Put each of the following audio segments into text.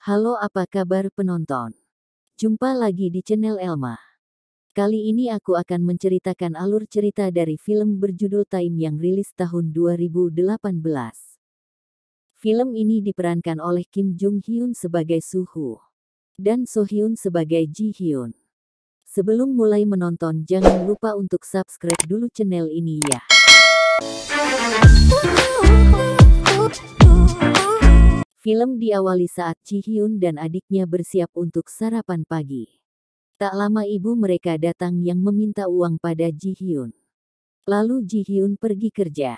Halo, apa kabar penonton? Jumpa lagi di channel Elma. Kali ini aku akan menceritakan alur cerita dari film berjudul Time yang rilis tahun 2018. Film ini diperankan oleh Kim Jung Hyun sebagai Suhu dan So Hyun sebagai Ji Hyun. Sebelum mulai menonton, jangan lupa untuk subscribe dulu channel ini ya. Film diawali saat Ji Hyun dan adiknya bersiap untuk sarapan pagi. Tak lama ibu mereka datang yang meminta uang pada Ji Hyun. Lalu Ji Hyun pergi kerja.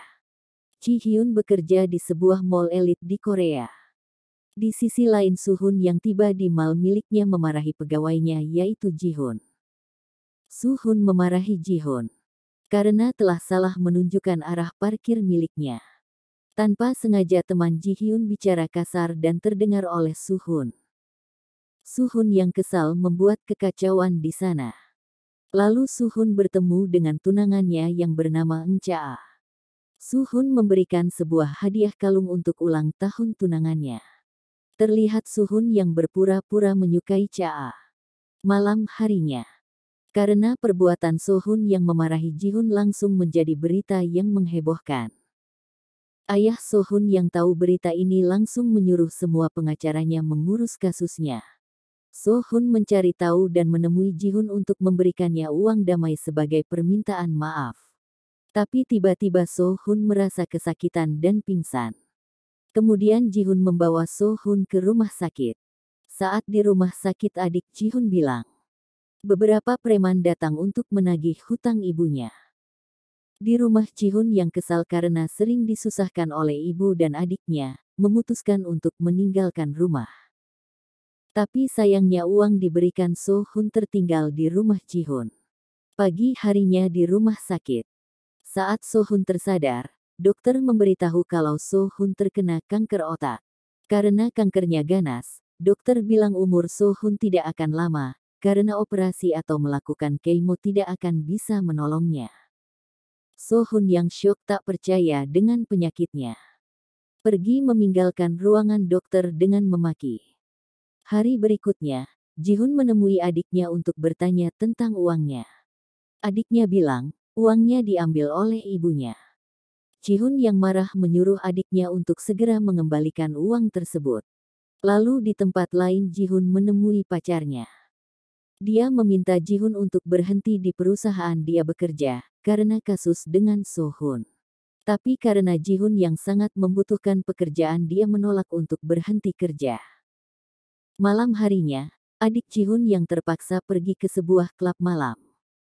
Ji Hyun bekerja di sebuah mall elit di Korea. Di sisi lain Suhun yang tiba di mall miliknya memarahi pegawainya yaitu Ji Hyun. Suhun memarahi Ji Hyun karena telah salah menunjukkan arah parkir miliknya. Tanpa sengaja teman Ji Hyun bicara kasar dan terdengar oleh Suhun. Suhun yang kesal membuat kekacauan di sana. Lalu Suhun bertemu dengan tunangannya yang bernama Eun Cha. Suhun memberikan sebuah hadiah kalung untuk ulang tahun tunangannya. Terlihat Suhun yang berpura-pura menyukai Cha. Malam harinya, karena perbuatan Suhun yang memarahi Ji Hyun langsung menjadi berita yang menghebohkan. Ayah Suhun yang tahu berita ini langsung menyuruh semua pengacaranya mengurus kasusnya. Suhun mencari tahu dan menemui Ji Hyun untuk memberikannya uang damai sebagai permintaan maaf. Tapi tiba-tiba Suhun merasa kesakitan dan pingsan. Kemudian Ji Hyun membawa Suhun ke rumah sakit. Saat di rumah sakit adik Ji Hyun bilang, beberapa preman datang untuk menagih hutang ibunya. Di rumah Ji Hyun yang kesal karena sering disusahkan oleh ibu dan adiknya, memutuskan untuk meninggalkan rumah. Tapi sayangnya uang diberikan Suhun tertinggal di rumah Ji Hyun. Pagi harinya di rumah sakit. Saat Suhun tersadar, dokter memberitahu kalau Suhun terkena kanker otak. Karena kankernya ganas, dokter bilang umur Suhun tidak akan lama, karena operasi atau melakukan kemo tidak akan bisa menolongnya. Suhun yang syok tak percaya dengan penyakitnya. Pergi meninggalkan ruangan dokter dengan memaki. Hari berikutnya, Ji Hyun menemui adiknya untuk bertanya tentang uangnya. Adiknya bilang, uangnya diambil oleh ibunya. Ji Hyun yang marah menyuruh adiknya untuk segera mengembalikan uang tersebut. Lalu di tempat lain Ji Hyun menemui pacarnya. Dia meminta Ji Hyun untuk berhenti di perusahaan dia bekerja, karena kasus dengan Suhun. Tapi karena Ji Hyun yang sangat membutuhkan pekerjaan dia menolak untuk berhenti kerja. Malam harinya, adik Ji Hyun yang terpaksa pergi ke sebuah klub malam.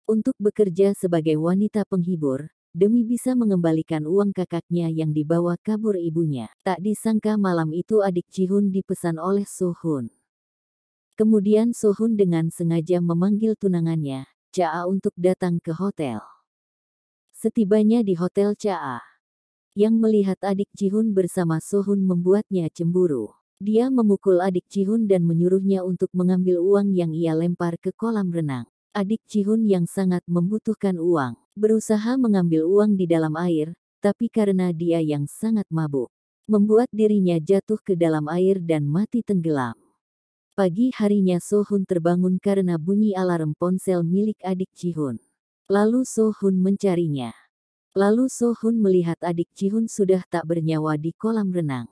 Untuk bekerja sebagai wanita penghibur, demi bisa mengembalikan uang kakaknya yang dibawa kabur ibunya. Tak disangka malam itu adik Ji Hyun dipesan oleh Suhun. Kemudian Suhun dengan sengaja memanggil tunangannya, Cha untuk datang ke hotel. Setibanya di hotel Cha, yang melihat adik Ji Hyun bersama Suhun membuatnya cemburu. Dia memukul adik Ji Hyun dan menyuruhnya untuk mengambil uang yang ia lempar ke kolam renang. Adik Ji Hyun yang sangat membutuhkan uang, berusaha mengambil uang di dalam air, tapi karena dia yang sangat mabuk, membuat dirinya jatuh ke dalam air dan mati tenggelam. Pagi harinya Suhun terbangun karena bunyi alarm ponsel milik adik Ji Hyun. Lalu Suhun mencarinya. Lalu Suhun melihat adik Ji Hyun sudah tak bernyawa di kolam renang.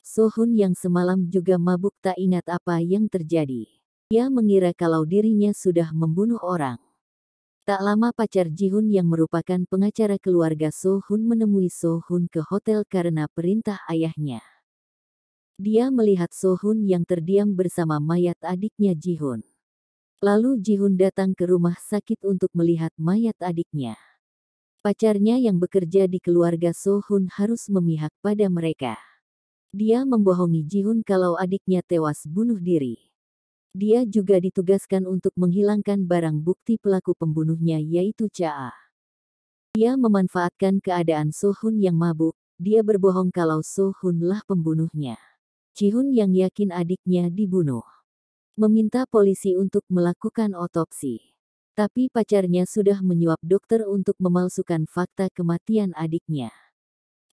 Suhun yang semalam juga mabuk tak ingat apa yang terjadi. Ia mengira kalau dirinya sudah membunuh orang. Tak lama pacar Ji Hyun yang merupakan pengacara keluarga Suhun menemui Suhun ke hotel karena perintah ayahnya. Dia melihat Suhun yang terdiam bersama mayat adiknya Ji Hyun. Lalu Ji Hyun datang ke rumah sakit untuk melihat mayat adiknya. Pacarnya yang bekerja di keluarga Suhun harus memihak pada mereka. Dia membohongi Ji Hyun kalau adiknya tewas bunuh diri. Dia juga ditugaskan untuk menghilangkan barang bukti pelaku pembunuhnya yaitu Cha. Dia memanfaatkan keadaan Suhun yang mabuk, dia berbohong kalau Suhun lah pembunuhnya. Ji Hyun yang yakin adiknya dibunuh, meminta polisi untuk melakukan otopsi. Tapi pacarnya sudah menyuap dokter untuk memalsukan fakta kematian adiknya.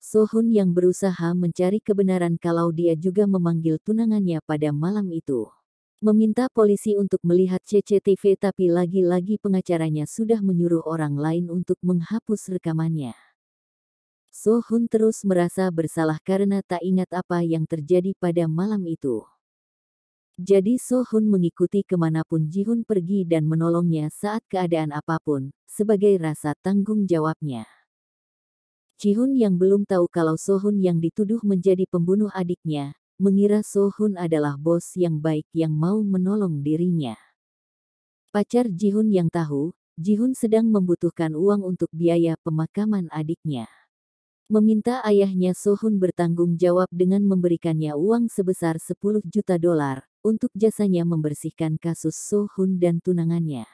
Sohun yang berusaha mencari kebenaran kalau dia juga memanggil tunangannya pada malam itu. Meminta polisi untuk melihat CCTV tapi lagi-lagi pengacaranya sudah menyuruh orang lain untuk menghapus rekamannya. Sohun terus merasa bersalah karena tak ingat apa yang terjadi pada malam itu. Jadi Sohun mengikuti kemanapun Jihun pergi dan menolongnya saat keadaan apapun, sebagai rasa tanggung jawabnya. Jihun yang belum tahu kalau Sohun yang dituduh menjadi pembunuh adiknya, mengira Sohun adalah bos yang baik yang mau menolong dirinya. Pacar Jihun yang tahu, Jihun sedang membutuhkan uang untuk biaya pemakaman adiknya. Meminta ayahnya Sohun bertanggung jawab dengan memberikannya uang sebesar 10 juta dolar untuk jasanya membersihkan kasus Sohun dan tunangannya.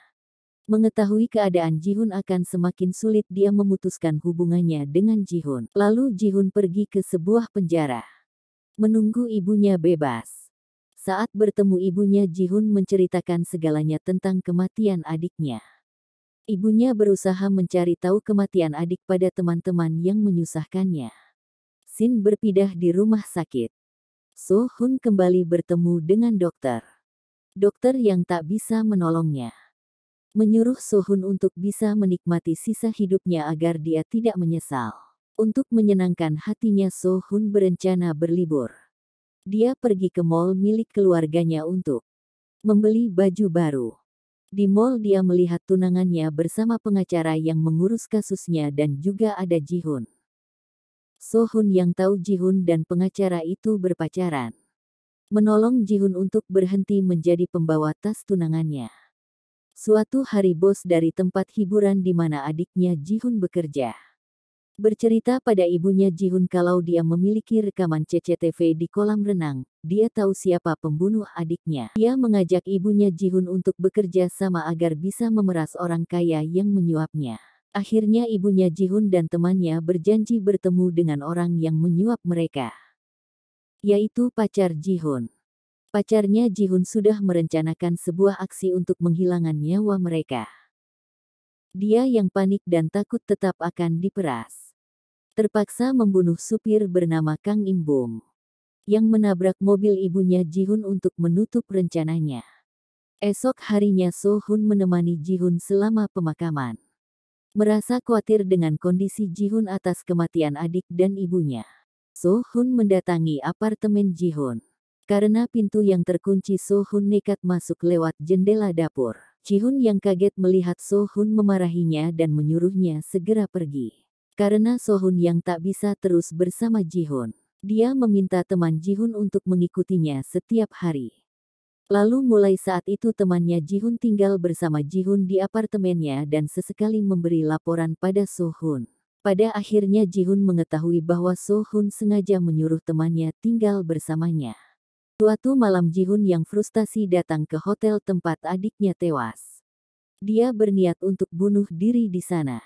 Mengetahui keadaan Jihun akan semakin sulit, dia memutuskan hubungannya dengan Jihun. Lalu Jihun pergi ke sebuah penjara. Menunggu ibunya bebas. Saat bertemu ibunya, Jihun menceritakan segalanya tentang kematian adiknya. Ibunya berusaha mencari tahu kematian adik pada teman-teman yang menyusahkannya. Scene berpindah di rumah sakit. Sohun kembali bertemu dengan dokter. Dokter yang tak bisa menolongnya. Menyuruh Sohun untuk bisa menikmati sisa hidupnya agar dia tidak menyesal. Untuk menyenangkan hatinya, Sohun berencana berlibur. Dia pergi ke mall milik keluarganya untuk membeli baju baru. Di mall dia melihat tunangannya bersama pengacara yang mengurus kasusnya dan juga ada Jihun. Sohun yang tahu Jihun dan pengacara itu berpacaran, menolong Jihun untuk berhenti menjadi pembawa tas tunangannya. Suatu hari bos dari tempat hiburan di mana adiknya Jihun bekerja bercerita pada ibunya Jihun kalau dia memiliki rekaman CCTV di kolam renang. Dia tahu siapa pembunuh adiknya. Dia mengajak ibunya Jihun untuk bekerja sama agar bisa memeras orang kaya yang menyuapnya. Akhirnya ibunya Jihun dan temannya berjanji bertemu dengan orang yang menyuap mereka, yaitu pacar Jihun. Pacarnya Jihun sudah merencanakan sebuah aksi untuk menghilangkan nyawa mereka. Dia yang panik dan takut tetap akan diperas, terpaksa membunuh supir bernama Kang Im-bum yang menabrak mobil ibunya Jihun untuk menutup rencananya. Esok harinya Sohun menemani Jihun selama pemakaman. Merasa khawatir dengan kondisi Jihun atas kematian adik dan ibunya, Sohun mendatangi apartemen Jihun. Karena pintu yang terkunci, Sohun nekat masuk lewat jendela dapur. Jihun yang kaget melihat Sohun memarahinya dan menyuruhnya segera pergi. Karena Sohun yang tak bisa terus bersama Jihun, dia meminta teman Jihun untuk mengikutinya setiap hari. Lalu mulai saat itu temannya Jihun tinggal bersama Jihun di apartemennya dan sesekali memberi laporan pada Sohun. Pada akhirnya Jihun mengetahui bahwa Sohun sengaja menyuruh temannya tinggal bersamanya. Suatu malam Jihun yang frustasi datang ke hotel tempat adiknya tewas. Dia berniat untuk bunuh diri di sana.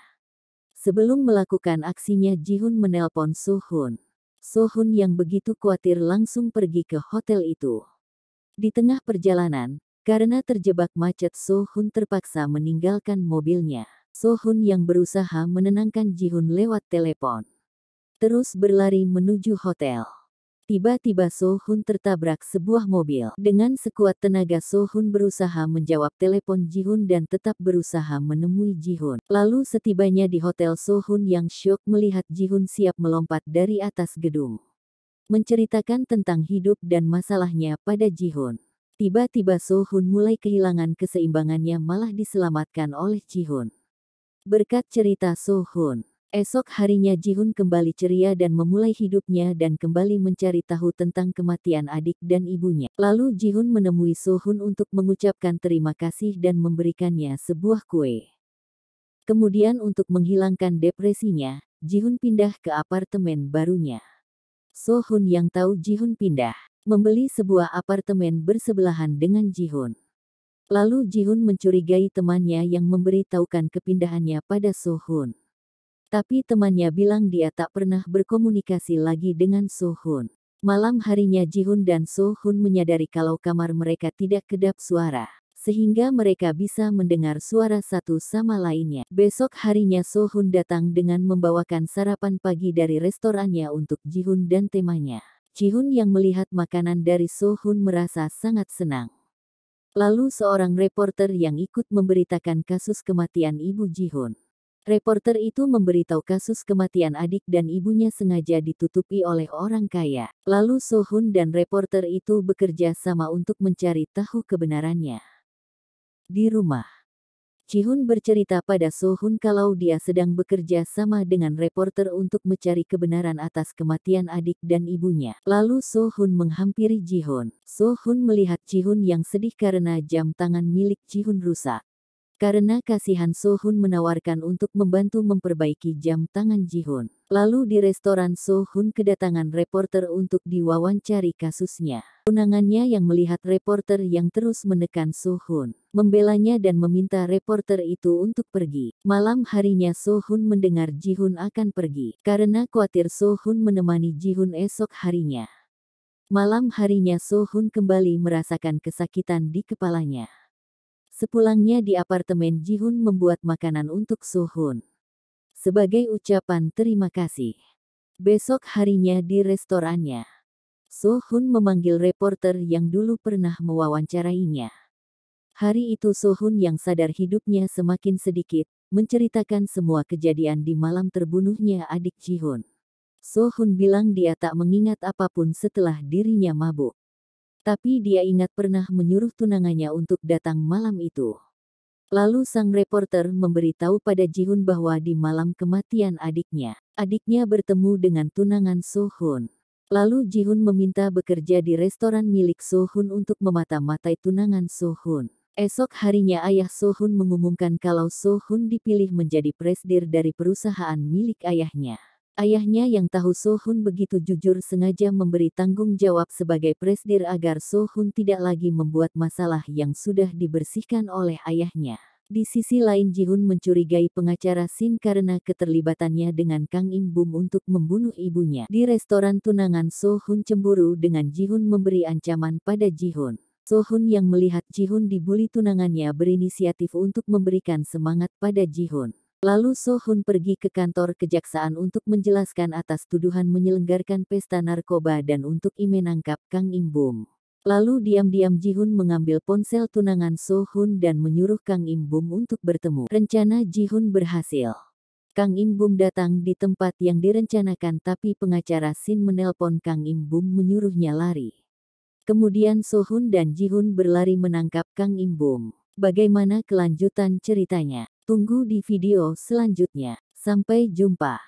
Sebelum melakukan aksinya, Jihun menelpon Sohun. Sohun yang begitu khawatir langsung pergi ke hotel itu. Di tengah perjalanan, karena terjebak macet, Sohun terpaksa meninggalkan mobilnya. Sohun yang berusaha menenangkan Jihun lewat telepon, terus berlari menuju hotel. Tiba-tiba Sohun tertabrak sebuah mobil. Dengan sekuat tenaga Sohun berusaha menjawab telepon Jihun dan tetap berusaha menemui Jihun. Lalu setibanya di hotel, Sohun yang syok melihat Jihun siap melompat dari atas gedung, menceritakan tentang hidup dan masalahnya pada Jihun. Tiba-tiba Sohun mulai kehilangan keseimbangannya, malah diselamatkan oleh Jihun. Berkat cerita Sohun, esok harinya Jihun kembali ceria dan memulai hidupnya dan kembali mencari tahu tentang kematian adik dan ibunya. Lalu Jihun menemui Sohun untuk mengucapkan terima kasih dan memberikannya sebuah kue. Kemudian untuk menghilangkan depresinya, Jihun pindah ke apartemen barunya. Sohun yang tahu Jihun pindah, membeli sebuah apartemen bersebelahan dengan Jihun. Lalu Jihun mencurigai temannya yang memberitahukan kepindahannya pada Sohun. Tapi temannya bilang dia tak pernah berkomunikasi lagi dengan Sohun. Malam harinya Jihun dan Sohun menyadari kalau kamar mereka tidak kedap suara. sehingga mereka bisa mendengar suara satu sama lainnya. Besok harinya Sohun datang dengan membawakan sarapan pagi dari restorannya untuk Ji-hoon dan temannya. Ji-hoon yang melihat makanan dari Sohun merasa sangat senang. Lalu seorang reporter yang ikut memberitakan kasus kematian ibu Ji-hoon. Reporter itu memberitahu kasus kematian adik dan ibunya sengaja ditutupi oleh orang kaya. Lalu Sohun dan reporter itu bekerja sama untuk mencari tahu kebenarannya. Di rumah, Ji-hoon bercerita pada Sohun kalau dia sedang bekerja sama dengan reporter untuk mencari kebenaran atas kematian adik dan ibunya. Lalu Sohun menghampiri Ji-hoon. Sohun melihat Ji-hoon yang sedih karena jam tangan milik Ji-hoon rusak. Karena kasihan Sohun menawarkan untuk membantu memperbaiki jam tangan Ji-hoon. Lalu di restoran Sohun kedatangan reporter untuk diwawancari kasusnya. Tunangannya yang melihat reporter yang terus menekan Sohun, membelanya dan meminta reporter itu untuk pergi. Malam harinya Sohun mendengar Ji-hoon akan pergi. Karena khawatir Sohun menemani Ji-hoon esok harinya. Malam harinya Sohun kembali merasakan kesakitan di kepalanya. Sepulangnya di apartemen, Ji-hoon membuat makanan untuk Sohun sebagai ucapan terima kasih. Besok harinya di restorannya, Sohun memanggil reporter yang dulu pernah mewawancarainya. Hari itu Sohun yang sadar hidupnya semakin sedikit, menceritakan semua kejadian di malam terbunuhnya adik Ji-hoon. Sohun bilang dia tak mengingat apapun setelah dirinya mabuk. Tapi dia ingat pernah menyuruh tunangannya untuk datang malam itu. Lalu sang reporter memberitahu pada Ji-hoon bahwa di malam kematian adiknya bertemu dengan tunangan Sohun. Lalu Ji-hoon meminta bekerja di restoran milik Sohun untuk memata-matai tunangan Sohun. Esok harinya ayah Sohun mengumumkan kalau Sohun dipilih menjadi presidir dari perusahaan milik ayahnya. Ayahnya yang tahu Sohun begitu jujur sengaja memberi tanggung jawab sebagai presidir agar Sohun tidak lagi membuat masalah yang sudah dibersihkan oleh ayahnya. Di sisi lain Ji-hoon mencurigai pengacara Shin karena keterlibatannya dengan Kang Im-bum untuk membunuh ibunya. Di restoran tunangan Sohun cemburu dengan Ji-hoon memberi ancaman pada Ji-hoon. Sohun yang melihat Ji-hoon dibully tunangannya berinisiatif untuk memberikan semangat pada Ji-hoon. Lalu Sohun pergi ke kantor kejaksaan untuk menjelaskan atas tuduhan menyelenggarkan pesta narkoba dan untuk menangkap Kang Im-bum. Lalu diam-diam Ji-hoon mengambil ponsel tunangan Sohun dan menyuruh Kang Im-bum untuk bertemu. Rencana Ji-hoon berhasil. Kang Im-bum datang di tempat yang direncanakan tapi pengacara Shin menelpon Kang Im-bum menyuruhnya lari. Kemudian Sohun dan Ji-hoon berlari menangkap Kang Im-bum. Bagaimana kelanjutan ceritanya? Tunggu di video selanjutnya. Sampai jumpa.